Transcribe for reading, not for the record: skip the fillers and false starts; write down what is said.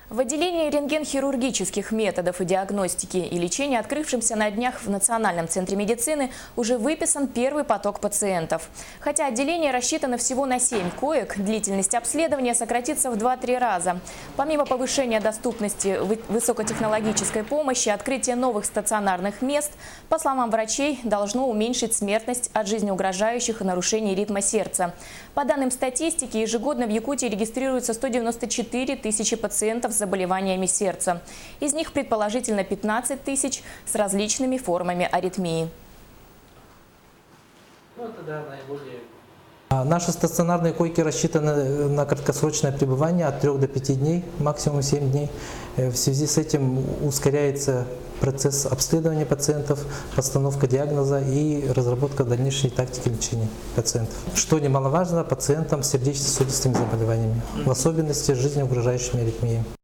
В отделении рентген-хирургических методов и диагностики и лечения, открывшемся на днях в Национальном центре медицины, уже выписан первый поток пациентов. Хотя отделение рассчитано всего на 7 коек, длительность обследования сократится в 2-3 раза. Помимо повышения доступности высокотехнологической помощи, открытие новых стационарных мест, по словам врачей, должно уменьшить смертность от жизнеугрожающих нарушений ритма сердца. По данным статистики, ежегодно в Якутии регистрируется 194 тысячи пациентов с заболеваниями сердца. Из них предположительно 15 тысяч с различными формами аритмии. Наши стационарные койки рассчитаны на краткосрочное пребывание от 3 до 5 дней, максимум 7 дней. В связи с этим ускоряется процесс обследования пациентов, постановка диагноза и разработка дальнейшей тактики лечения пациентов. Что немаловажно, пациентам с сердечно-сосудистыми заболеваниями, в особенности жизнеугрожающими аритмиями.